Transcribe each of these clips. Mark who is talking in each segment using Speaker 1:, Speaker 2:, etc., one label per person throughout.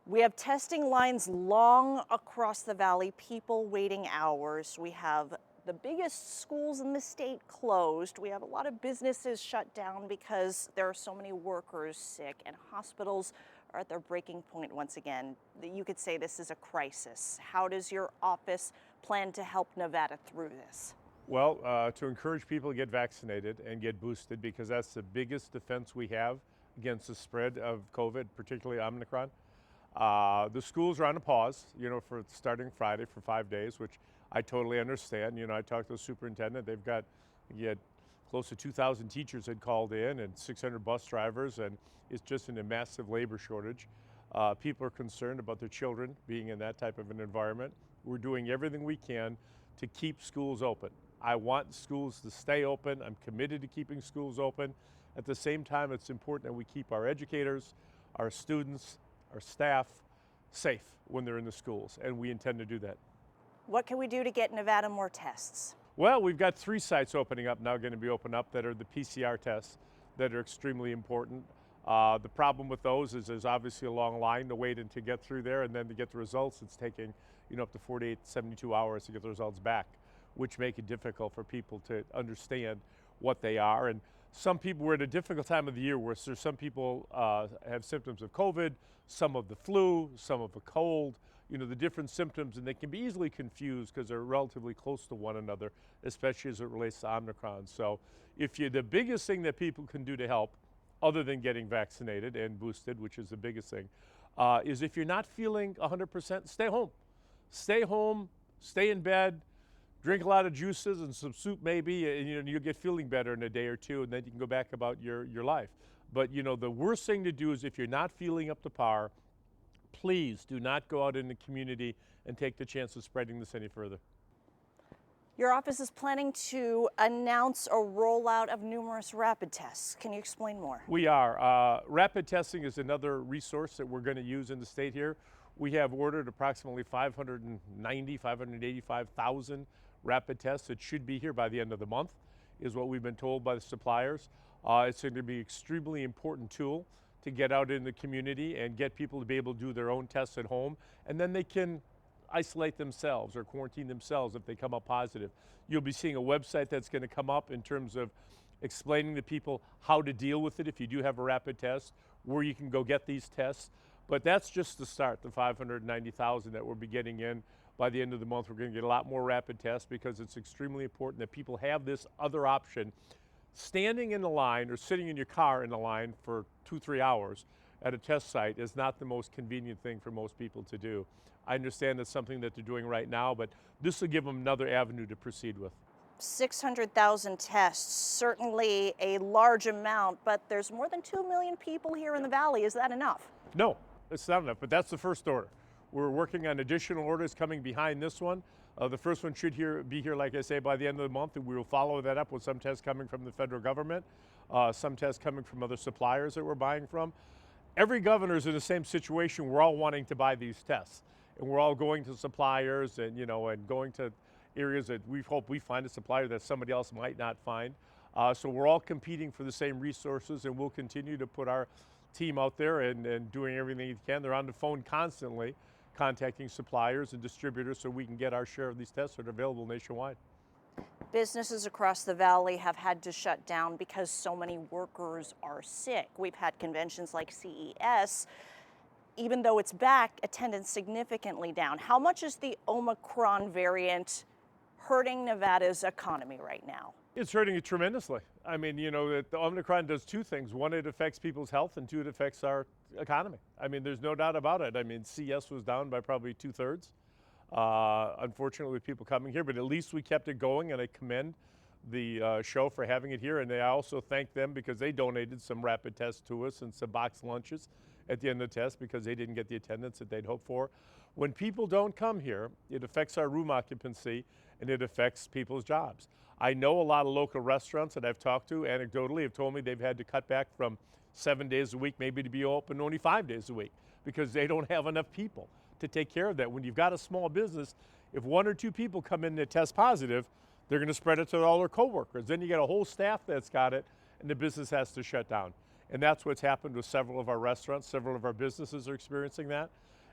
Speaker 1: We have testing lines long across the valley, people waiting hours. We have the biggest schools in the state closed. We have a lot of businesses shut down because there are so many workers sick, and hospitals are at their breaking point once again. You could say this is a crisis. How does your office plan to help Nevada through this?
Speaker 2: Well, to encourage people to get vaccinated and get boosted, because that's the biggest defense we have against the spread of COVID, particularly Omicron. The schools are on a pause, for starting Friday for 5 days, which I totally understand. I talked to the superintendent. He had close to 2,000 teachers had called in and 600 bus drivers, and it's just in a massive labor shortage. People are concerned about their children being in that type of an environment. We're doing everything we can to keep schools open. I want schools to stay open. I'm committed to keeping schools open. At the same time, it's important that we keep our educators, our students, our staff safe when they're in the schools, and we intend to do that.
Speaker 1: What can we do to get Nevada more tests?
Speaker 2: Well, we've got 3 sites opening up now, going to be opened up, that are the PCR tests that are extremely important. The problem with those is there's obviously a long line to wait and to get through there, and then to get the results, it's taking up to 48, 72 hours to get the results back, which make it difficult for people to understand what they are. And some people, we're at a difficult time of the year where there's some people have symptoms of COVID, some of the flu, some of the cold, the different symptoms, and they can be easily confused because they're relatively close to one another, especially as it relates to Omicron. So the biggest thing that people can do to help, other than getting vaccinated and boosted, which is the biggest thing, is if you're not feeling 100%, stay home. Stay home, stay in bed, drink a lot of juices and some soup maybe, and you'll get feeling better in a day or two, and then you can go back about your life. But the worst thing to do is, if you're not feeling up to par, please do not go out in the community and take the chance of spreading this any further.
Speaker 1: Your office is planning to announce a rollout of numerous rapid tests. Can you explain more?
Speaker 2: We are. Rapid testing is another resource that we're going to use in the state here. We have ordered approximately 585,000 rapid tests. It should be here by the end of the month, is what we've been told by the suppliers. It's going to be an extremely important tool to get out in the community and get people to be able to do their own tests at home, and then they can isolate themselves or quarantine themselves if they come up positive. You'll be seeing a website that's going to come up in terms of explaining to people how to deal with it if you do have a rapid test, where you can go get these tests. But that's just the start, the 590,000 that we'll be getting in by the end of the month. We're going to get a lot more rapid tests because it's extremely important that people have this other option. Standing in the line or sitting in your car in the line for 2-3 hours at a test site is not the most convenient thing for most people to do. I understand that's something that they're doing right now, but this will give them another avenue to proceed with.
Speaker 1: 600,000 tests, certainly a large amount, but there's more than 2 million people here in the valley. Is that enough?
Speaker 2: No, it's not enough, but that's the first order. We're working on additional orders coming behind this one. The first one should be here, like I say, by the end of the month, and we will follow that up with some tests coming from the federal government, some tests coming from other suppliers that we're buying from. Every governor is in the same situation. We're all wanting to buy these tests, and we're all going to suppliers and going to areas that we hope we find a supplier that somebody else might not find. So we're all competing for the same resources, and we'll continue to put our team out there and doing everything we can. They're on the phone constantly, contacting suppliers and distributors so we can get our share of these tests that are available nationwide.
Speaker 1: Businesses across the valley have had to shut down because so many workers are sick. We've had conventions like CES. Even though it's back, attendance significantly down. How much is the Omicron variant hurting Nevada's economy right now?
Speaker 2: It's hurting it tremendously. I mean, the Omicron does 2 things. One, it affects people's health, and 2, it affects our economy. I mean, there's no doubt about it. I mean, CS was down by probably 2/3, unfortunately, with people coming here, but at least we kept it going, and I commend the show for having it here. And I also thank them because they donated some rapid tests to us and some box lunches at the end of the test because they didn't get the attendance that they'd hoped for. When people don't come here, it affects our room occupancy and it affects people's jobs. I know a lot of local restaurants that I've talked to anecdotally have told me they've had to cut back from 7 days a week maybe to be open only 5 days a week because they don't have enough people to take care of that. When you've got a small business, if 1 or 2 people come in that test positive, they're going to spread it to all their coworkers. Then you get a whole staff that's got it, and the business has to shut down. And that's what's happened with several of our restaurants. Several of our businesses are experiencing that.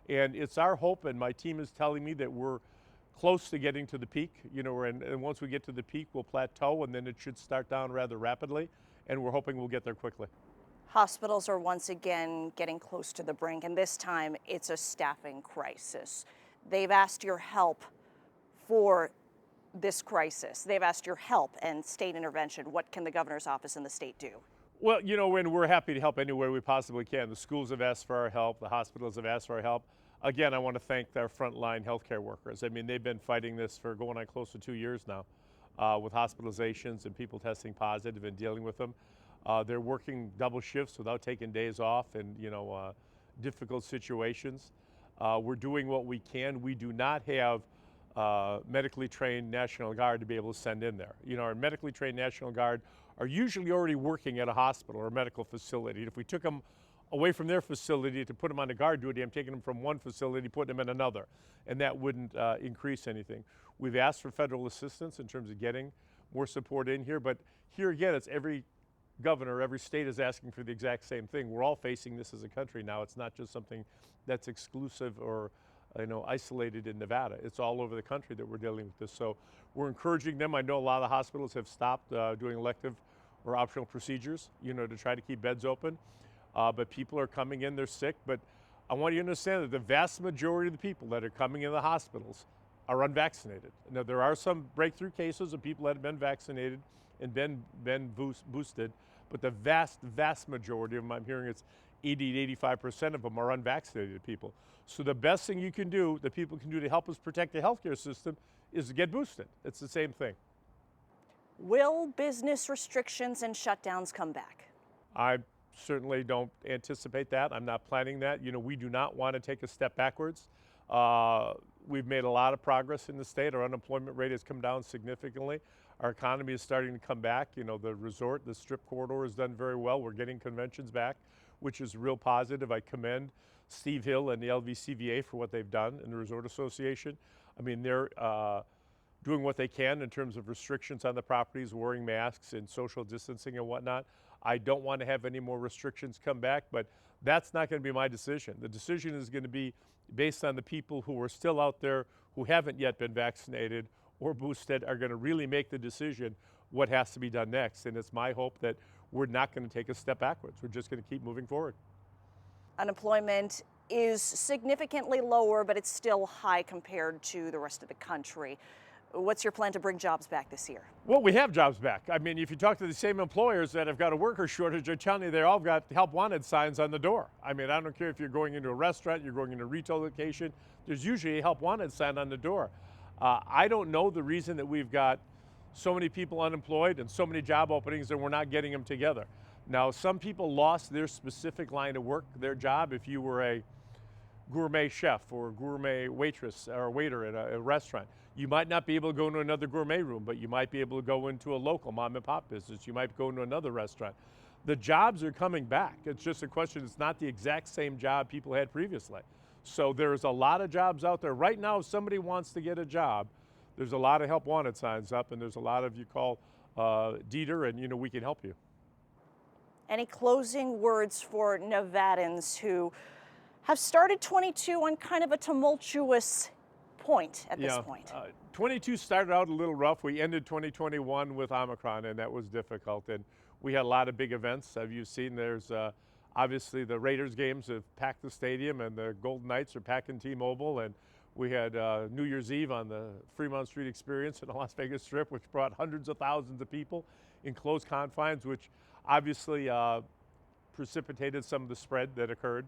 Speaker 2: And it's our hope, and my team is telling me that we're close to getting to the peak, and once we get to the peak, we'll plateau, and then it should start down rather rapidly, and we're hoping we'll get there quickly.
Speaker 1: Hospitals are once again getting close to the brink, and this time it's a staffing crisis. They've asked your help for this crisis. They've asked your help and state intervention. What can the governor's office and the state do?
Speaker 2: Well, and we're happy to help any way we possibly can. The schools have asked for our help. The hospitals have asked for our help. Again, I want to thank our frontline healthcare workers. I mean, they've been fighting this for going on close to 2 years now with hospitalizations and people testing positive and dealing with them. They're working double shifts without taking days off in, difficult situations. We're doing what we can. We do not have medically trained National Guard to be able to send in there. Our medically trained National Guard are usually already working at a hospital or a medical facility. If we took them away from their facility to put them on the guard duty, I'm taking them from one facility, putting them in another, and that wouldn't increase anything. We've asked for federal assistance in terms of getting more support in here, but here again, it's every governor, every state is asking for the exact same thing. We're all facing this as a country now. It's not just something that's exclusive or isolated in Nevada. It's all over the country that we're dealing with this. So we're encouraging them. I know a lot of the hospitals have stopped doing elective or optional procedures, to try to keep beds open. But people are coming in, they're sick. But I want you to understand that the vast majority of the people that are coming in the hospitals are unvaccinated. Now, there are some breakthrough cases of people that have been vaccinated and been boosted, but the vast majority of them, I'm hearing it's 80 to 85% of them are unvaccinated people. So the best thing you can do, that people can do to help us protect the healthcare system, is to get boosted. It's the same thing.
Speaker 1: Will business restrictions and shutdowns come back?
Speaker 2: I certainly don't anticipate that. I'm not planning that. We do not want to take a step backwards. We've made a lot of progress in the state. Our unemployment rate has come down significantly. Our economy is starting to come back. The resort, the strip corridor has done very well. We're getting conventions back, which is real positive. I commend Steve Hill and the LVCVA for what they've done in the Resort Association. I mean, they're doing what they can in terms of restrictions on the properties, wearing masks and social distancing and whatnot. I don't want to have any more restrictions come back, but that's not going to be my decision. The decision is going to be based on the people who are still out there who haven't yet been vaccinated or boosted are going to really make the decision what has to be done next. And it's my hope that we're not going to take a step backwards. We're just going to keep moving forward.
Speaker 1: Unemployment is significantly lower, but it's still high compared to the rest of the country. What's your plan to bring jobs back this year?
Speaker 2: Well, we have jobs back. I mean, if you talk to the same employers that have got a worker shortage, they're telling you they all got help wanted signs on the door. I mean, I don't care if you're going into a restaurant, you're going into a retail location, there's usually a help wanted sign on the door. I don't know the reason that we've got so many people unemployed and so many job openings and we're not getting them together. Now, some people lost their specific line of work, their job. If you were a gourmet chef or a gourmet waitress or waiter at a restaurant, you might not be able to go into another gourmet room, but you might be able to go into a local mom and pop business. You might go into another restaurant. The jobs are coming back. It's just a question, it's not the exact same job people had previously. So there's a lot of jobs out there. Right now, if somebody wants to get a job, there's a lot of help wanted signs up, and there's a lot of you call Dieter, and we can help you.
Speaker 1: Any closing words for Nevadans who have started 22 on kind of a tumultuous point at this point?
Speaker 2: 22 started out a little rough. We ended 2021 with Omicron, and that was difficult. And we had a lot of big events. As you've seen, there's obviously the Raiders games have packed the stadium, and the Golden Knights are packing T-Mobile. And we had New Year's Eve on the Fremont Street Experience in the Las Vegas Strip, which brought hundreds of thousands of people in close confines, which obviously precipitated some of the spread that occurred.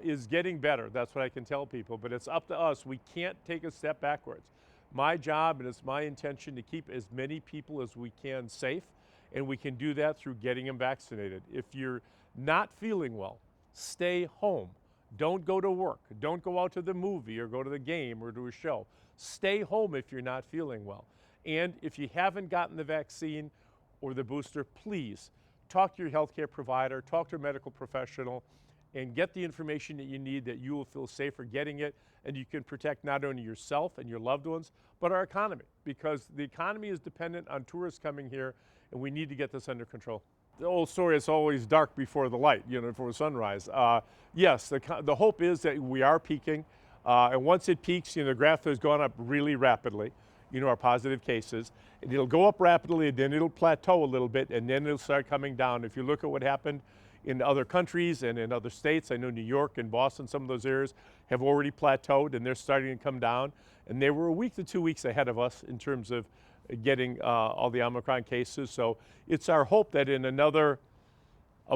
Speaker 2: Is getting better. That's what I can tell people, but it's up to us. We can't take a step backwards. My job, and it's my intention, to keep as many people as we can safe, and we can do that through getting them vaccinated. If you're not feeling well, stay home. Don't go to work. Don't go out to the movie or go to the game or to a show. Stay home if you're not feeling well. And if you haven't gotten the vaccine or the booster, please talk to your healthcare provider, talk to a medical professional, and get the information that you need that you will feel safer getting it, and you can protect not only yourself and your loved ones, but our economy, because the economy is dependent on tourists coming here, and we need to get this under control. the old story, it's always dark before the light, before sunrise. Yes, the hope is that we are peaking. And once it peaks, the graph has gone up really rapidly, our positive cases. And it'll go up rapidly, and then it'll plateau a little bit, and then it'll start coming down. If you look at what happened in other countries and in other states, I know New York and Boston, some of those areas have already plateaued, and they're starting to come down. And they were a week to 2 weeks ahead of us in terms of getting all the Omicron cases. So it's our hope that in a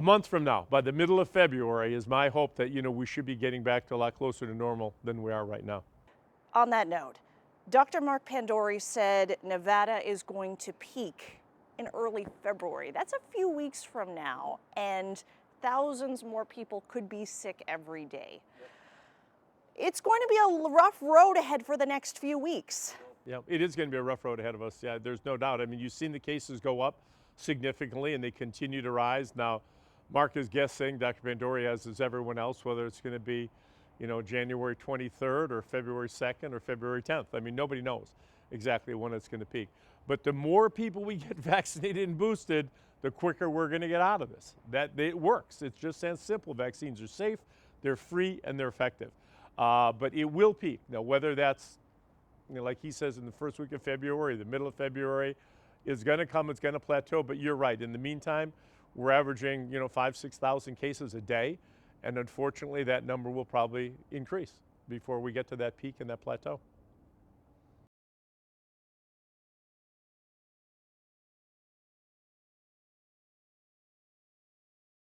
Speaker 2: month from now, by the middle of February, is my hope that, we should be getting back to a lot closer to normal than we are right now.
Speaker 1: On that note, Dr. Mark Pandori said Nevada is going to peak in early February. That's a few weeks from now, and thousands more people could be sick every day. It's going to be a rough road ahead for the next few weeks.
Speaker 2: Yeah, it is going to be a rough road ahead of us. Yeah, there's no doubt. I mean, you've seen the cases go up significantly, and they continue to rise. Now, Mark is guessing, Dr. Pandori, as is everyone else, whether it's going to be, January 23rd or February 2nd or February 10th. I mean, nobody knows exactly when it's going to peak. But the more people we get vaccinated and boosted, the quicker we're going to get out of this. It works. It's just that simple. Vaccines are safe, they're free, and they're effective. But it will peak. Now, whether that's, like he says, in the first week of February, the middle of February, is going to come, it's going to plateau. But you're right. In the meantime, we're averaging, 5,000 to 6,000 cases a day. And unfortunately, that number will probably increase before we get to that peak and that plateau.